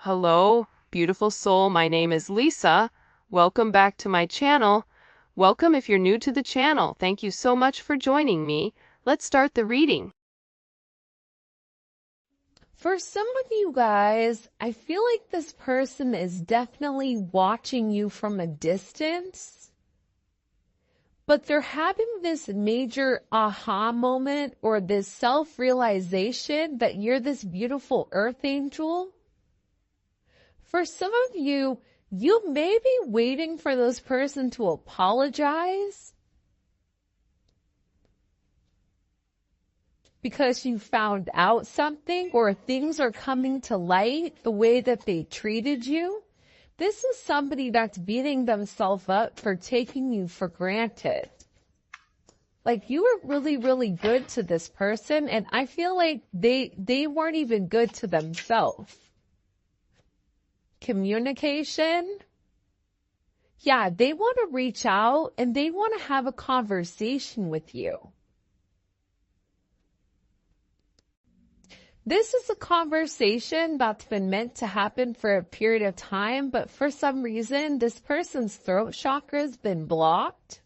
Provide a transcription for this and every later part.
Hello, beautiful soul. My name is Lisa. Welcome back to my channel. Welcome if you're new to the channel. Thank you so much for joining me. Let's start the reading. For some of you guys, I feel like this person is definitely watching you from a distance, but they're having this major aha moment or this self-realization that you're this beautiful earth angel. For some of you, you may be waiting for this person to apologize because you found out something or things are coming to light the way that they treated you. This is somebody that's beating themselves up for taking you for granted. Like you were really, really good to this person, and I feel like they weren't even good to themselves. Communication. Yeah, they want to reach out and they want to have a conversation with you. This is a conversation that's been meant to happen for a period of time, but for some reason, this person's throat chakra has been blocked.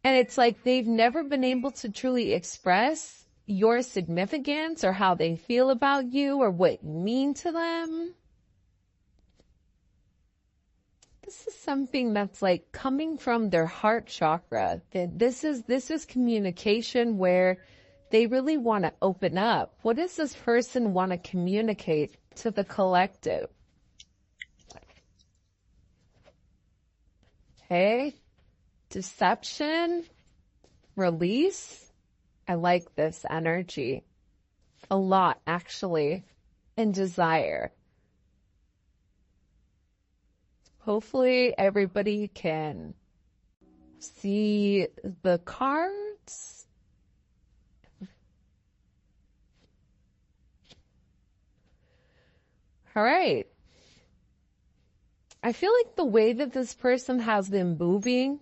And it's like they've never been able to truly express your significance or how they feel about you or what you mean to them. This is something that's like coming from their heart chakra. This is communication where they really want to open up. What does this person want to communicate to the collective? Okay. Deception, release. I like this energy a lot, actually, and desire. Hopefully everybody can see the cards. All right. I feel like the way that this person has been moving,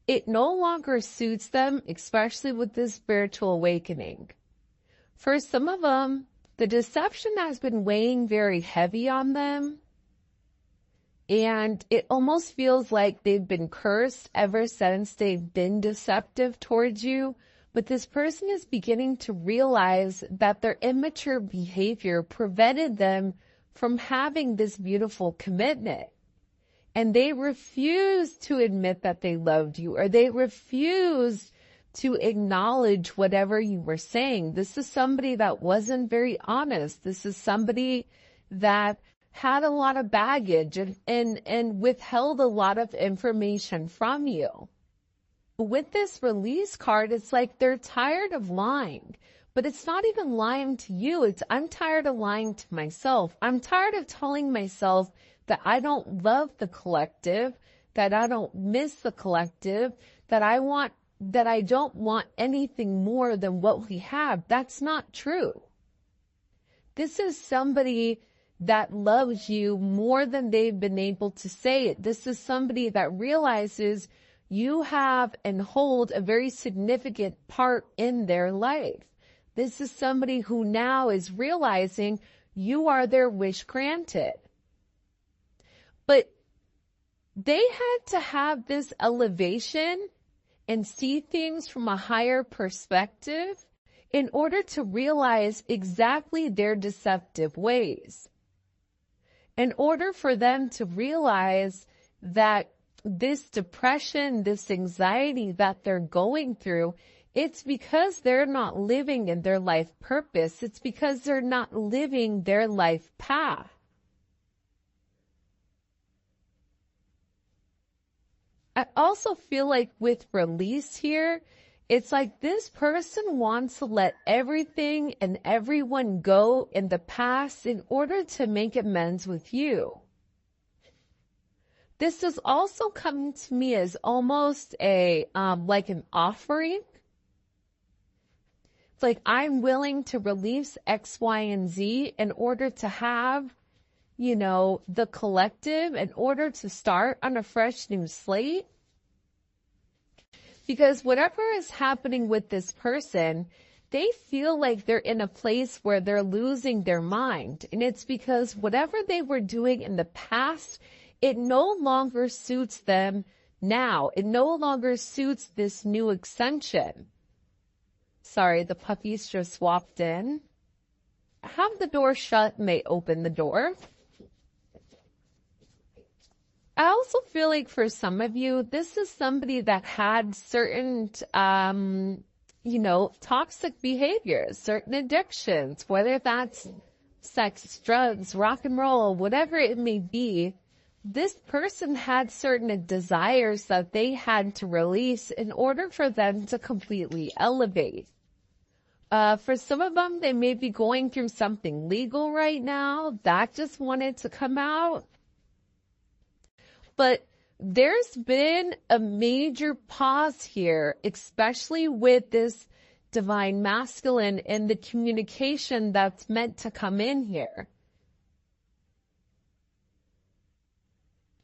it no longer suits them, especially with this spiritual awakening. For some of them, the deception has been weighing very heavy on them. And it almost feels like they've been cursed ever since they've been deceptive towards you. But this person is beginning to realize that their immature behavior prevented them from having this beautiful commitment. And they refused to admit that they loved you, or they refused to acknowledge whatever you were saying. This is somebody that wasn't very honest. This is somebody that had a lot of baggage and withheld a lot of information from you. With this release card, it's like they're tired of lying. But it's not even lying to you. I'm tired of lying to myself. I'm tired of telling myself that I don't love the collective, that I don't miss the collective, that I don't want anything more than what we have. That's not true. This is somebody that loves you more than they've been able to say it. This is somebody that realizes you have and hold a very significant part in their life. This is somebody who now is realizing you are their wish granted. But they had to have this elevation and see things from a higher perspective in order to realize exactly their deceptive ways. In order for them to realize that this depression, this anxiety that they're going through, it's because they're not living in their life purpose. It's because they're not living their life path. I also feel like with release here, it's like this person wants to let everything and everyone go in the past in order to make amends with you. This is also coming to me as almost like an offering. It's like I'm willing to release X, Y, and Z in order to have, the collective, in order to start on a fresh new slate. Because whatever is happening with this person, they feel like they're in a place where they're losing their mind. And it's because whatever they were doing in the past, it no longer suits them now. It no longer suits this new extension. Sorry, the puppies just swapped in. Have the door shut and they open the door. I also feel like for some of you, this is somebody that had certain, toxic behaviors, certain addictions, whether that's sex, drugs, rock and roll, whatever it may be. This person had certain desires that they had to release in order for them to completely elevate. For some of them, they may be going through something legal right now that just wanted to come out. But there's been a major pause here, especially with this divine masculine and the communication that's meant to come in here.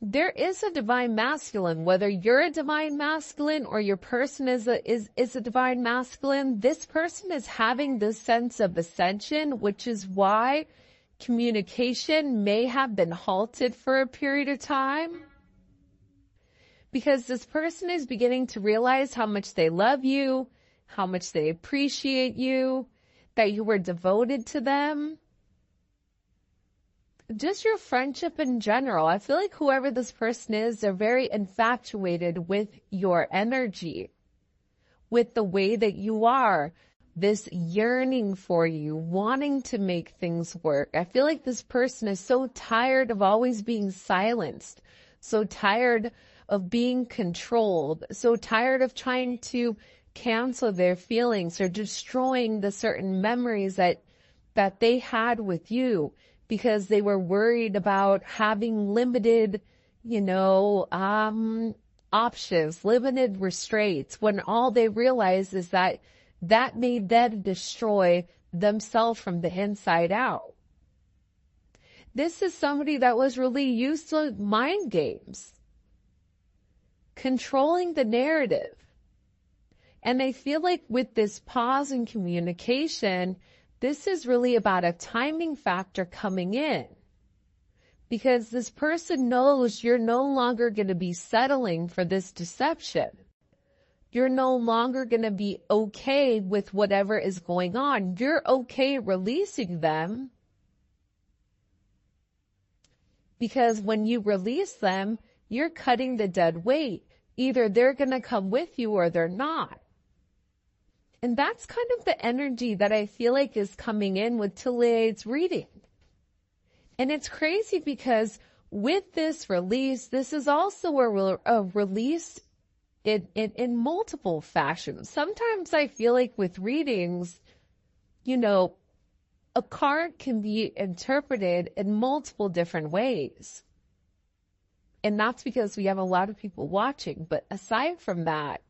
There is a divine masculine, whether you're a divine masculine or your person is a divine masculine. This person is having this sense of ascension, which is why communication may have been halted for a period of time. Because this person is beginning to realize how much they love you, how much they appreciate you, that you were devoted to them. Just your friendship in general. I feel like whoever this person is, they're very infatuated with your energy, with the way that you are, this yearning for you, wanting to make things work. I feel like this person is so tired of always being silenced, so tired of being controlled, so tired of trying to cancel their feelings or destroying the certain memories that they had with you because they were worried about having limited, options, limited restraints, when all they realized is that made them destroy themselves from the inside out. This is somebody that was really used to mind games, controlling the narrative. And I feel like with this pause in communication, this is really about a timing factor coming in. Because this person knows you're no longer going to be settling for this deception. You're no longer going to be okay with whatever is going on. You're okay releasing them. Because when you release them, you're cutting the dead weight. Either they're going to come with you or they're not. And that's kind of the energy that I feel like is coming in with Tille's reading. And it's crazy because with this release, this is also a release in multiple fashions. Sometimes I feel like with readings, a card can be interpreted in multiple different ways. And that's because we have a lot of people watching. But aside from that,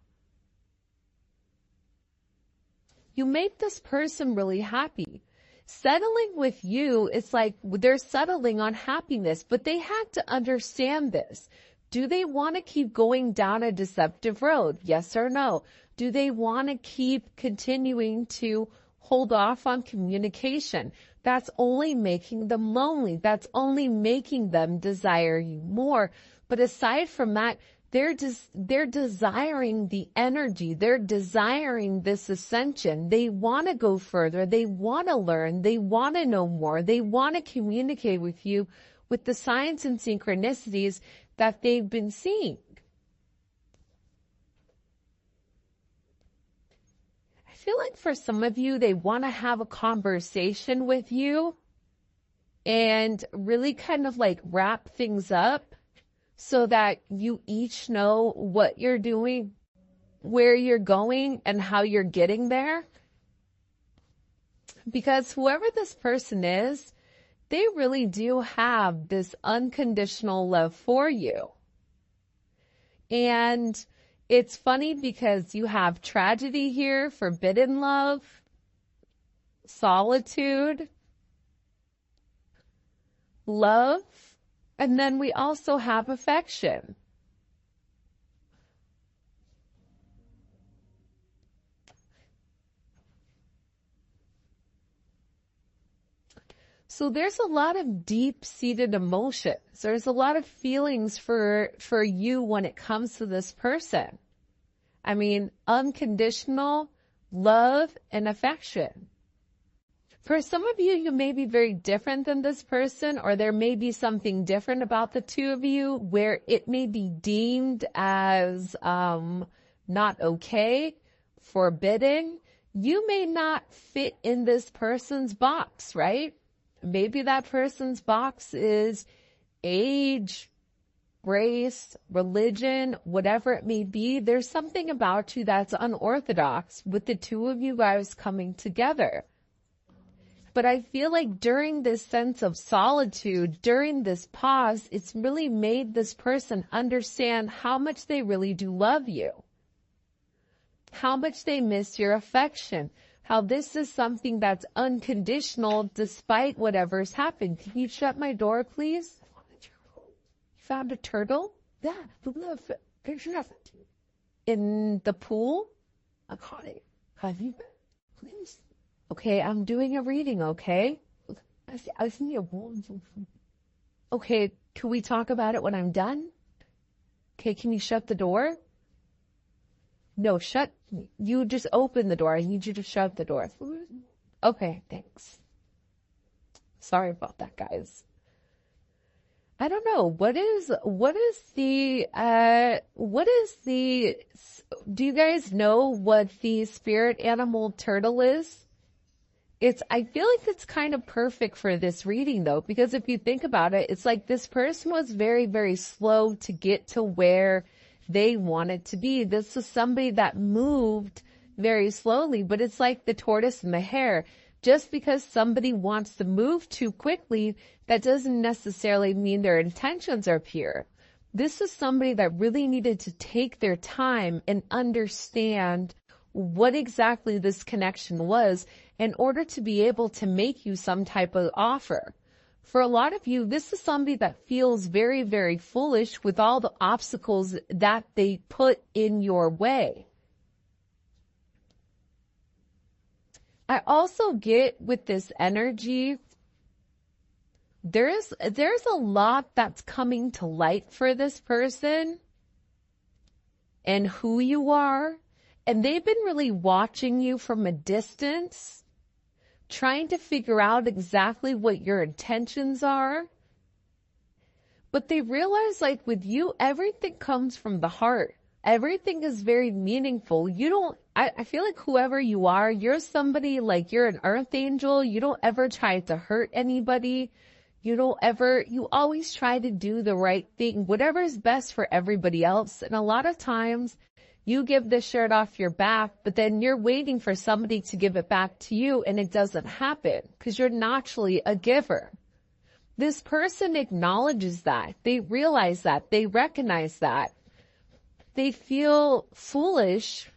you make this person really happy. Settling with you, it's like they're settling on happiness, but they had to understand this. Do they want to keep going down a deceptive road? Yes or no? Do they want to keep continuing to hold off on communication? That's only making them lonely. That's only making them desire you more. But aside from that, they're desiring the energy. They're desiring this ascension. They want to go further. They want to learn. They want to know more. They want to communicate with you with the signs and synchronicities that they've been seeing. I feel like for some of you, they want to have a conversation with you and really kind of like wrap things up so that you each know what you're doing, where you're going, and how you're getting there. Because whoever this person is, they really do have this unconditional love for you. And it's funny because you have tragedy here, forbidden love, solitude, love, and then we also have affection. So there's a lot of deep-seated emotions. There's a lot of feelings for you when it comes to this person. I mean, unconditional love and affection. For some of you, you may be very different than this person, or there may be something different about the two of you where it may be deemed as not okay, forbidden. You may not fit in this person's box, right? Maybe that person's box is age, race, religion, whatever it may be. There's something about you that's unorthodox with the two of you guys coming together. But I feel like during this sense of solitude, during this pause, it's really made this person understand how much they really do love you, how much they miss your affection, how this is something that's unconditional despite whatever's happened. Can you shut my door, please? You found a turtle? Yeah, in the pool? I caught it. Have you been? Please. Okay, I'm doing a reading, okay? I see a ball. Okay, can we talk about it when I'm done? Okay, can you shut the door? No, you just open the door. I need you to shut the door. Okay, thanks. Sorry about that, guys. I don't know. Do you guys know what the spirit animal turtle is? I feel like it's kind of perfect for this reading though, because if you think about it, it's like this person was very, very slow to get to where they wanted to be. This is somebody that moved very slowly, but it's like the tortoise and the hare. Just because somebody wants to move too quickly, that doesn't necessarily mean their intentions are pure. This is somebody that really needed to take their time and understand what exactly this connection was in order to be able to make you some type of offer. For a lot of you, this is somebody that feels very, very foolish with all the obstacles that they put in your way. I also get with this energy, there's a lot that's coming to light for this person and who you are. And they've been really watching you from a distance, trying to figure out exactly what your intentions are. But they realize, like with you, everything comes from the heart. Everything is very meaningful. I feel like whoever you are, you're somebody like you're an earth angel. You don't ever try to hurt anybody. You always try to do the right thing, whatever is best for everybody else. And a lot of times, you give the shirt off your back, but then you're waiting for somebody to give it back to you, and it doesn't happen because you're naturally a giver. This person acknowledges that. They realize that. They recognize that. They feel foolish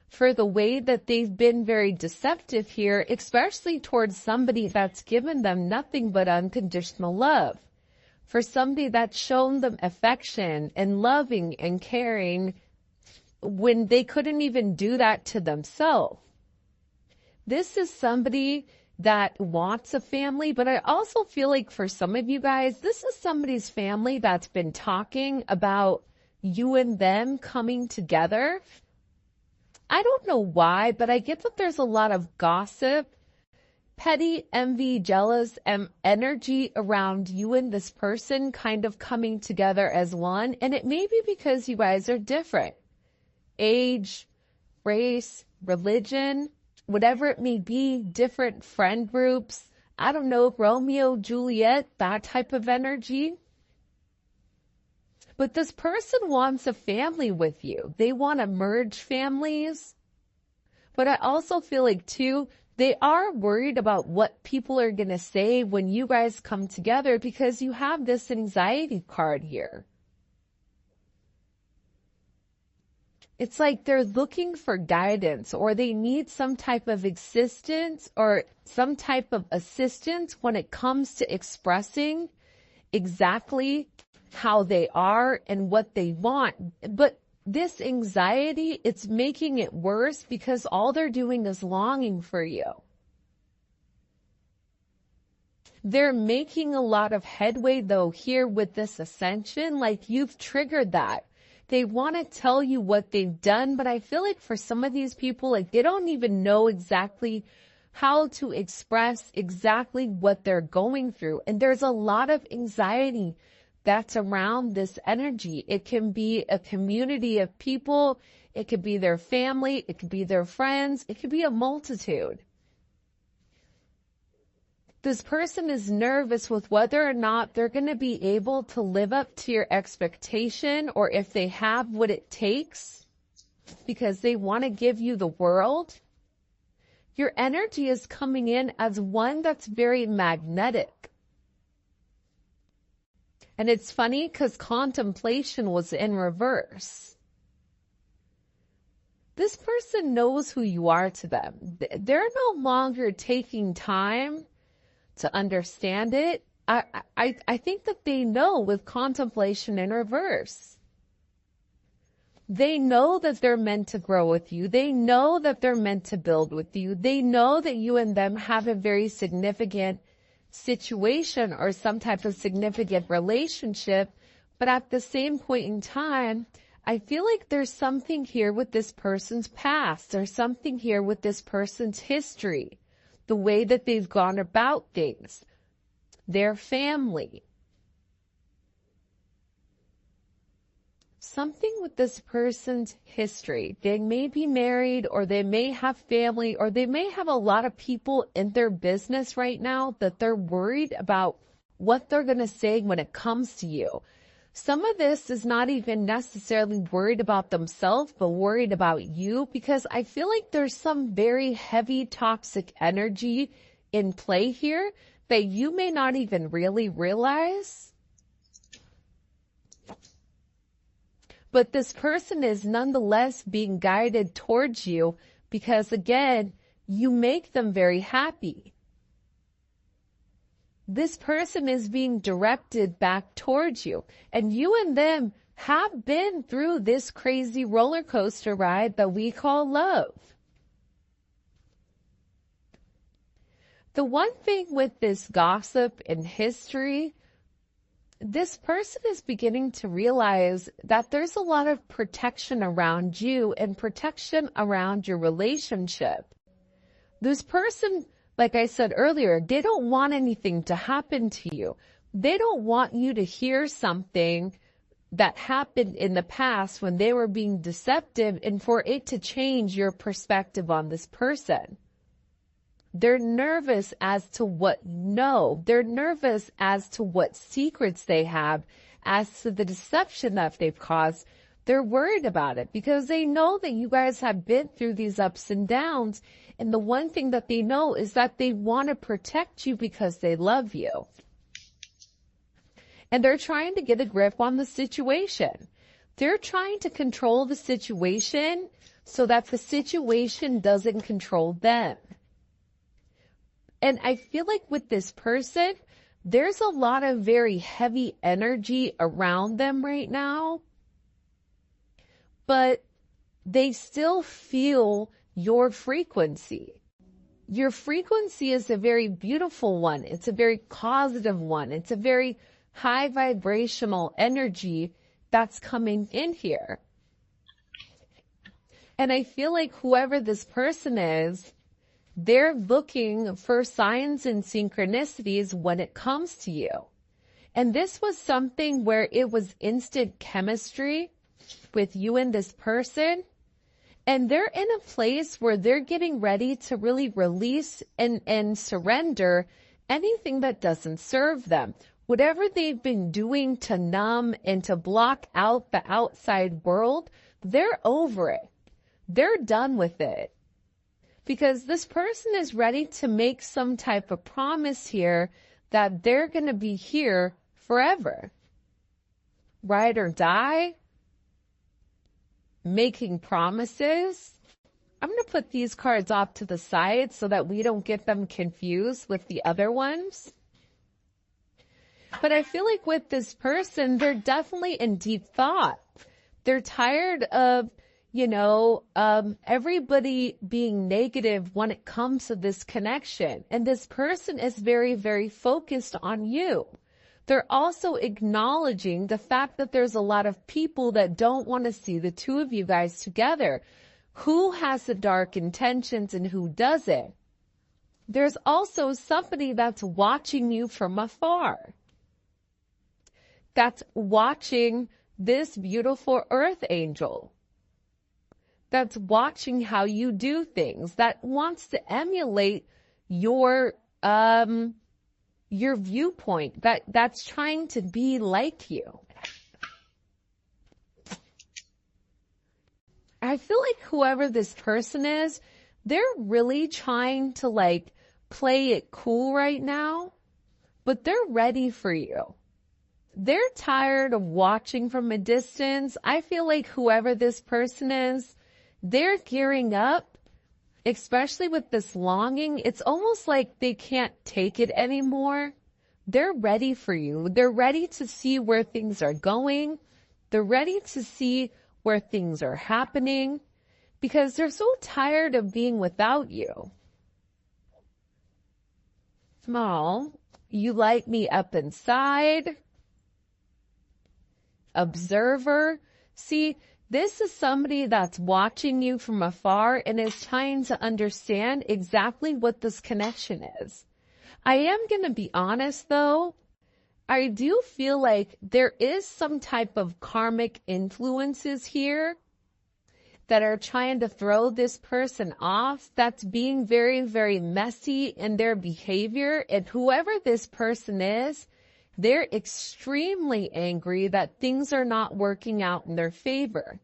for the way that they've been very deceptive here, especially towards somebody that's given them nothing but unconditional love. For somebody that's shown them affection and loving and caring when they couldn't even do that to themselves. This is somebody that wants a family, but I also feel like for some of you guys, this is somebody's family that's been talking about you and them coming together. I don't know why, but I get that there's a lot of gossip, petty, envy, jealous, energy around you and this person kind of coming together as one. And it may be because you guys are different. Age, race, religion, whatever it may be, different friend groups. I don't know, Romeo, Juliet, that type of energy. But this person wants a family with you. They want to merge families. But I also feel like, too, they are worried about what people are going to say when you guys come together because you have this anxiety card here. It's like they're looking for guidance, or they need some type of existence or some type of assistance when it comes to expressing exactly how they are and what they want. But this anxiety, it's making it worse because all they're doing is longing for you. They're making a lot of headway though here with this ascension. Like you've triggered that. They want to tell you what they've done, but I feel like for some of these people, like they don't even know exactly how to express exactly what they're going through. And there's a lot of anxiety that's around this energy. It can be a community of people. It could be their family. It could be their friends. It could be a multitude. This person is nervous with whether or not they're going to be able to live up to your expectation, or if they have what it takes, because they want to give you the world. Your energy is coming in as one that's very magnetic. And it's funny because contemplation was in reverse. This person knows who you are to them. They're no longer taking time to understand it. I think that they know with contemplation in reverse. They know that they're meant to grow with you. They know that they're meant to build with you. They know that you and them have a very significant situation or some type of significant relationship. But at the same point in time, I feel like there's something here with this person's past. There's something here with this person's history. The way that they've gone about things, their family. Something with this person's history. They may be married, or they may have family, or they may have a lot of people in their business right now that they're worried about what they're going to say when it comes to you. Some of this is not even necessarily worried about themselves, but worried about you, because I feel like there's some very heavy toxic energy in play here that you may not even really realize. But this person is nonetheless being guided towards you because, again, you make them very happy. This person is being directed back towards you. And you and them have been through this crazy roller coaster ride that we call love. The one thing with this gossip in history, this person is beginning to realize that there's a lot of protection around you and protection around your relationship. This person, like I said earlier, they don't want anything to happen to you. They don't want you to hear something that happened in the past when they were being deceptive and for it to change your perspective on this person. They're nervous as to what you know. They're nervous as to what secrets they have, as to the deception that they've caused. They're worried about it because they know that you guys have been through these ups and downs. And the one thing that they know is that they want to protect you because they love you. And they're trying to get a grip on the situation. They're trying to control the situation so that the situation doesn't control them. And I feel like with this person, there's a lot of very heavy energy around them right now. But they still feel your frequency. Your frequency is a very beautiful one. It's a very positive one. It's a very high vibrational energy that's coming in here. And I feel like whoever this person is, they're looking for signs and synchronicities when it comes to you. And this was something where it was instant chemistry with you and this person. And they're in a place where they're getting ready to really release and surrender anything that doesn't serve them. Whatever they've been doing to numb and to block out the outside world, they're over it. They're done with it. Because this person is ready to make some type of promise here that they're going to be here forever. Ride or die. Making promises. I'm going to put these cards off to the side so that we don't get them confused with the other ones. But I feel like with this person, they're definitely in deep thought. They're tired of, everybody being negative when it comes to this connection. And this person is very, very focused on you. They're also acknowledging the fact that there's a lot of people that don't want to see the two of you guys together. Who has the dark intentions and who doesn't? There's also somebody that's watching you from afar. That's watching this beautiful earth angel. That's watching how you do things. That wants to emulate your viewpoint. That's trying to be like you. I feel like whoever this person is, they're really trying to play it cool right now, but they're ready for you. They're tired of watching from a distance. I feel like whoever this person is, they're gearing up, especially with this longing. It's almost like they can't take it anymore. They're ready for you. They're ready to see where things are going. They're ready to see where things are happening because they're so tired of being without you. Small, you light me up inside. Observer. See, this is somebody that's watching you from afar and is trying to understand exactly what this connection is. I am going to be honest though. I do feel like there is some type of karmic influences here that are trying to throw this person off, that's being very, very messy in their behavior. And whoever this person is, they're extremely angry that things are not working out in their favor.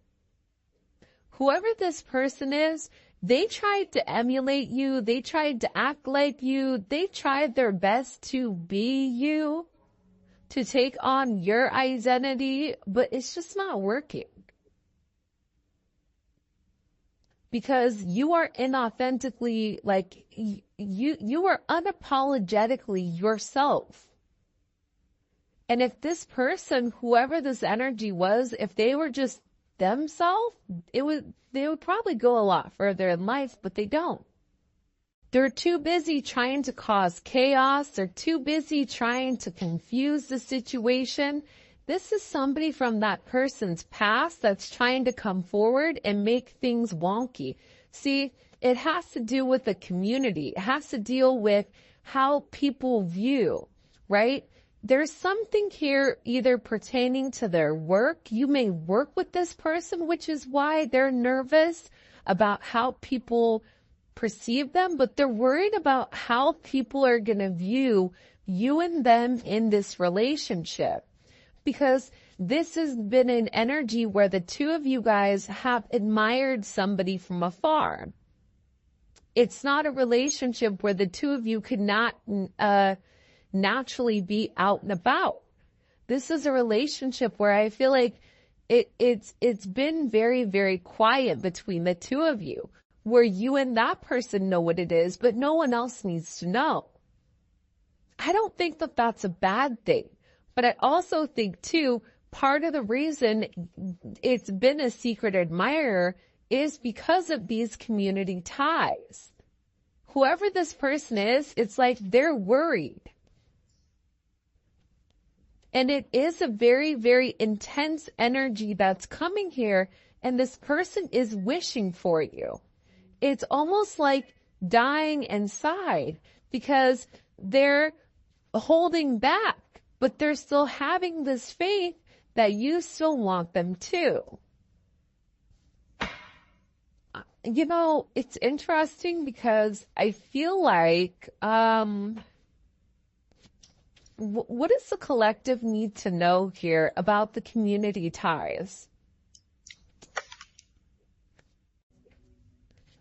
Whoever this person is, they tried to emulate you. They tried to act like you. They tried their best to be you, to take on your identity, but it's just not working. Because you are inauthentically, you are unapologetically yourself. And if this person, whoever this energy was, if they were just themselves, they would probably go a lot further in life, but they don't. They're too busy trying to cause chaos. They're too busy trying to confuse the situation. This is somebody from that person's past that's trying to come forward and make things wonky. See, it has to do with the community. It has to deal with how people view, right? There's something here either pertaining to their work. You may work with this person, which is why they're nervous about how people perceive them, but they're worried about how people are going to view you and them in this relationship. Because this has been an energy where the two of you guys have admired somebody from afar. It's not a relationship where the two of you could not naturally be out and about. This is a relationship where I feel like it's been very, very quiet between the two of you, where you and that person know what it is, but no one else needs to know. I don't think that that's a bad thing, but I also think too, part of the reason it's been a secret admirer is because of these community ties. Whoever this person is, it's like they're worried. And it is a very, very intense energy that's coming here, and this person is wishing for you. It's almost like dying inside because they're holding back, but they're still having this faith that you still want them to. You know, it's interesting because I feel like, what does the collective need to know here about the community ties?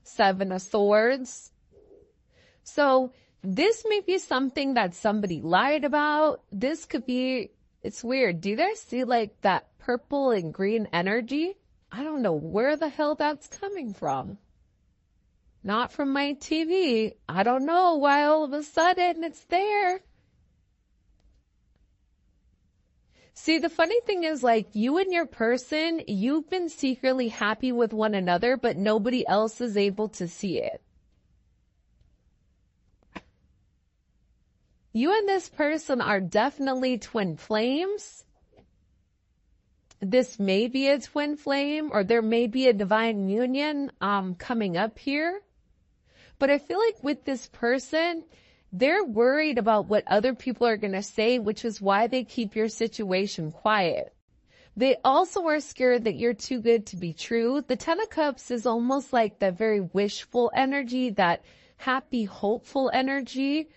Seven of Swords. So this may be something that somebody lied about. This could be, it's weird. Do you guys see like that purple and green energy? I don't know where the hell that's coming from. Not from my TV. I don't know why all of a sudden it's there. See, the funny thing is, like, you and your person, you've been secretly happy with one another, but nobody else is able to see it. You and this person are definitely twin flames. This may be a twin flame, or there may be a divine union coming up here. But I feel like with this person, they're worried about what other people are going to say, which is why they keep your situation quiet. They also are scared that you're too good to be true. The Ten of Cups is almost like that very wishful energy, that happy, hopeful energy.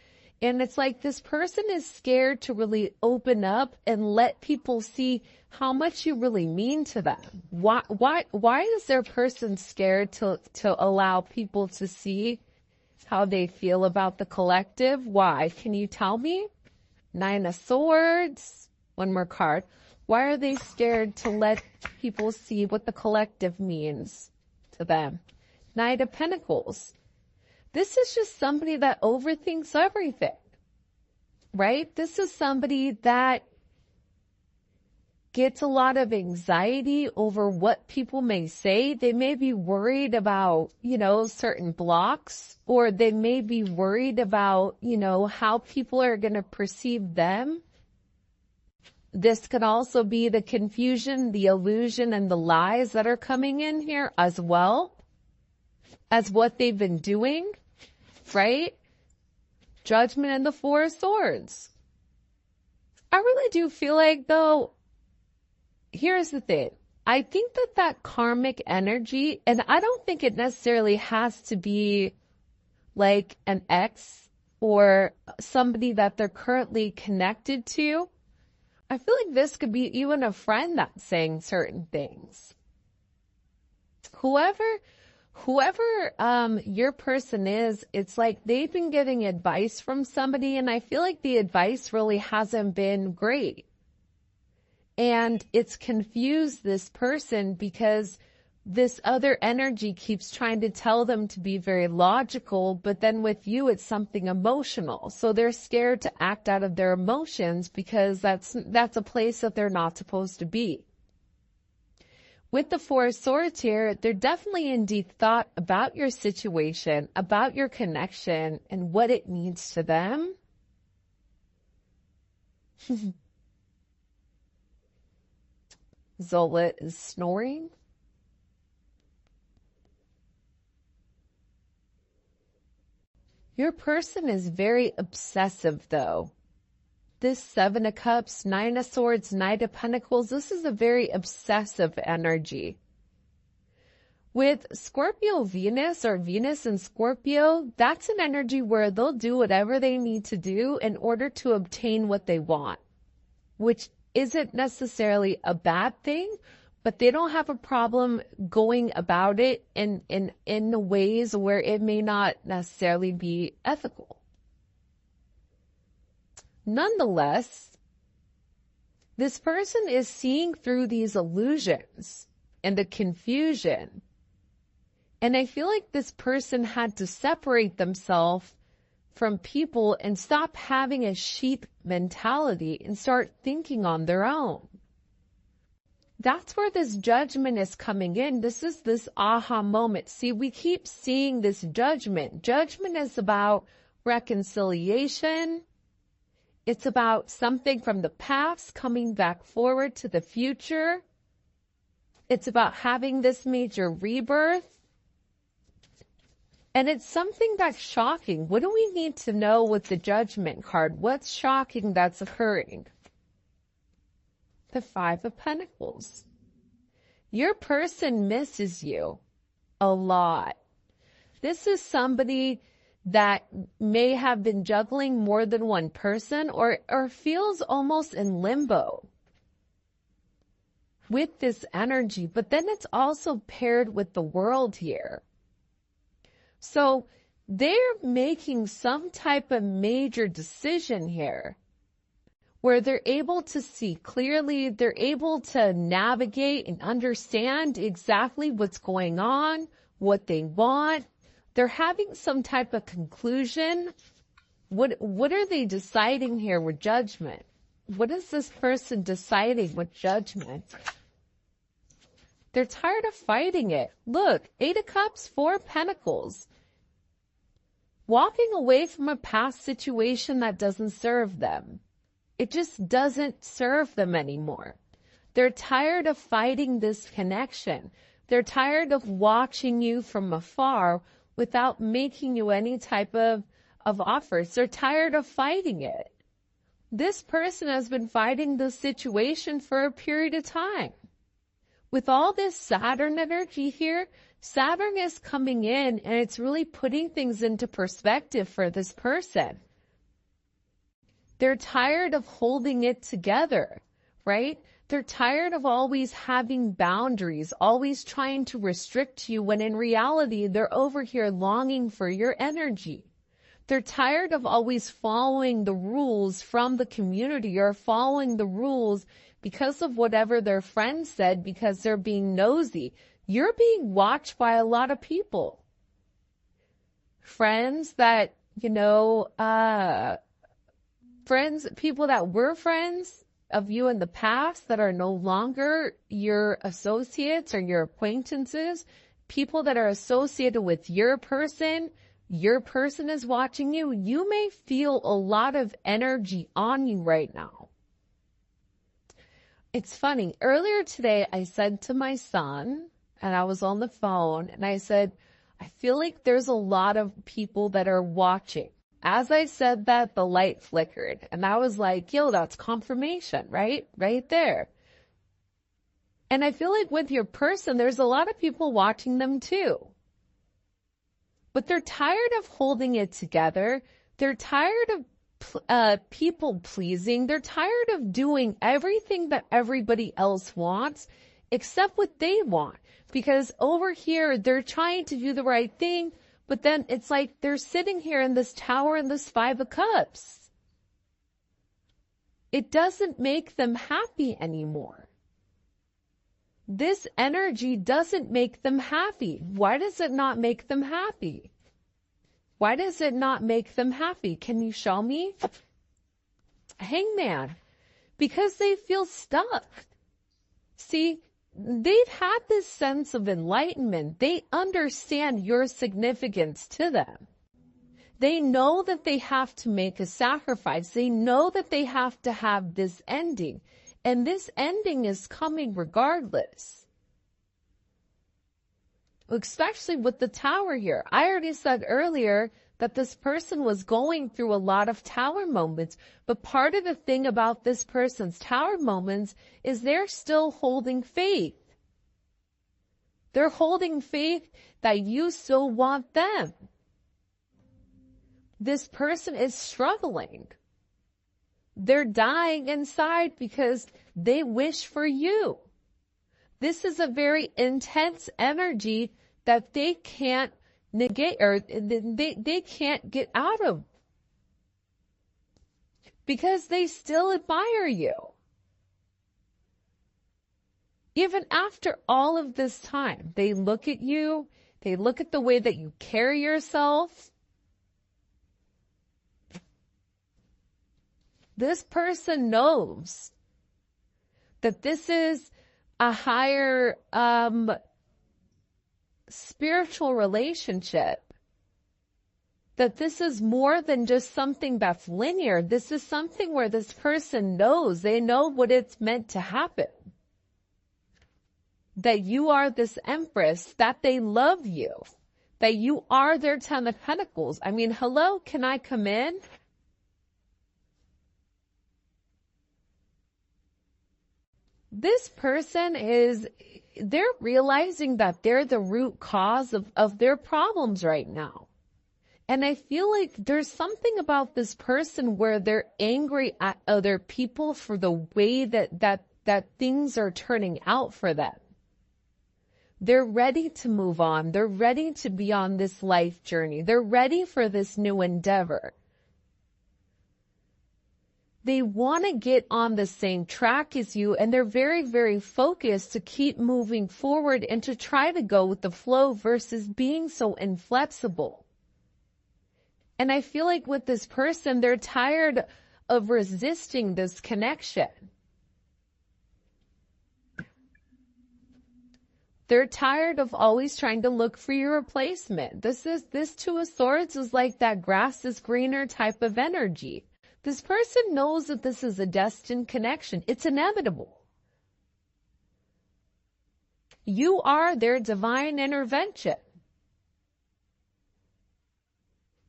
And it's like this person is scared to really open up and let people see how much you really mean to them. Why is their person scared to allow people to see how they feel about the collective? Why? Can you tell me? Nine of Swords. One more card. Why are they scared to let people see what the collective means to them? Knight of Pentacles. This is just somebody that overthinks everything, right? This is somebody that gets a lot of anxiety over what people may say. They may be worried about, certain blocks, or they may be worried about, how people are going to perceive them. This could also be the confusion, the illusion, and the lies that are coming in here as well as what they've been doing, right? Judgment and the Four of Swords. I really do feel like, though, here's the thing. I think that karmic energy, and I don't think it necessarily has to be like an ex or somebody that they're currently connected to. I feel like this could be even a friend that's saying certain things. Whoever your person is, it's like they've been getting advice from somebody, and I feel like the advice really hasn't been great. And it's confused this person because this other energy keeps trying to tell them to be very logical, but then with you, it's something emotional. So they're scared to act out of their emotions because that's a place that they're not supposed to be. With the Four of Swords here, they're definitely in deep thought about your situation, about your connection, and what it means to them. Zola is snoring. Your person is very obsessive, though. This Seven of Cups, Nine of Swords, Knight of Pentacles, this is a very obsessive energy. With Scorpio Venus, or Venus and Scorpio, that's an energy where they'll do whatever they need to do in order to obtain what they want, which isn't necessarily a bad thing, but they don't have a problem going about it in ways where it may not necessarily be ethical. Nonetheless, this person is seeing through these illusions and the confusion. And I feel like this person had to separate themselves from people and stop having a sheep mentality and start thinking on their own. That's where this judgment is coming in. This is this aha moment. See, we keep seeing this judgment. Judgment is about reconciliation. It's about something from the past coming back forward to the future. It's about having this major rebirth. And it's something that's shocking. What do we need to know with the Judgment card? What's shocking that's occurring? The Five of Pentacles. Your person misses you a lot. This is somebody that may have been juggling more than one person or feels almost in limbo with this energy. But then it's also paired with the World here. So they're making some type of major decision here where they're able to see clearly, they're able to navigate and understand exactly what's going on, what they want. They're having some type of conclusion. What are they deciding here with Judgment? What is this person deciding with Judgment? They're tired of fighting it. Look, 8 of Cups, 4 of Pentacles. Walking away from a past situation that doesn't serve them. It just doesn't serve them anymore. They're tired of fighting this connection. They're tired of watching you from afar without making you any type of offers. They're tired of fighting it. This person has been fighting this situation for a period of time. With all this Saturn energy here, Saturn is coming in and it's really putting things into perspective for this person. They're tired of holding it together, right? They're tired of always having boundaries, always trying to restrict you when in reality they're over here longing for your energy. They're tired of always following the rules from the community or following the rules because of whatever their friends said because they're being nosy. You're being watched by a lot of people. Friends that, people that were friends of you in the past that are no longer your associates or your acquaintances, people that are associated with your person is watching you. You may feel a lot of energy on you right now. It's funny. Earlier today, I said to my son, and I was on the phone, and I said, I feel like there's a lot of people that are watching. As I said that, the light flickered, and I was like, yo, that's confirmation, right? Right there. And I feel like with your person, there's a lot of people watching them too. But they're tired of holding it together. They're tired of people pleasing. They're tired of doing everything that everybody else wants except what they want. Because over here, they're trying to do the right thing, but then it's like they're sitting here in this tower in this 5 of Cups. It doesn't make them happy anymore. This energy doesn't make them happy. Why does it not make them happy? Why does it not make them happy? Can you show me? Hangman. Because they feel stuck. See, they've had this sense of enlightenment. They understand your significance to them. They know that they have to make a sacrifice. They know that they have to have this ending. And this ending is coming regardless. Especially with the tower here. I already said earlier that this person was going through a lot of tower moments. But part of the thing about this person's tower moments is they're still holding faith. They're holding faith that you still want them. This person is struggling. They're dying inside because they wish for you. This is a very intense energy that they can't negate or they can't get out of because they still admire you. Even after all of this time, they look at you, they look at the way that you carry yourself. This person knows that this is a higher spiritual relationship, that this is more than just something that's linear. This is something where this person knows, they know what it's meant to happen. That you are this empress, that they love you, that you are their 10 of Pentacles. I mean, hello, can I come in? This person they're realizing that they're the root cause of their problems right now. And I feel like there's something about this person where they're angry at other people for the way that things are turning out for them. They're ready to move on. They're ready to be on this life journey. They're ready for this new endeavor. They want to get on the same track as you, and they're very, very focused to keep moving forward and to try to go with the flow versus being so inflexible. And I feel like with this person, they're tired of resisting this connection. They're tired of always trying to look for your replacement. This Two of Swords is like that grass is greener type of energy. This person knows that this is a destined connection. It's inevitable. You are their divine intervention.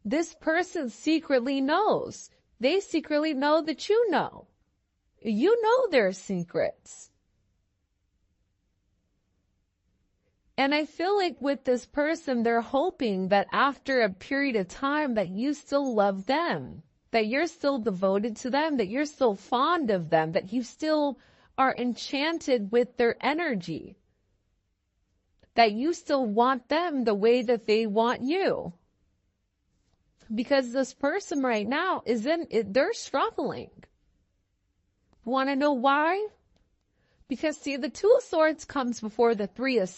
This person secretly knows. They secretly know that you know. You know their secrets. And I feel like with this person, they're hoping that after a period of time that you still love them, that you're still devoted to them, that you're still fond of them, that you still are enchanted with their energy, that you still want them the way that they want you. Because this person right now they're struggling. Want to know why? Because see, the Two of Swords comes before the Three of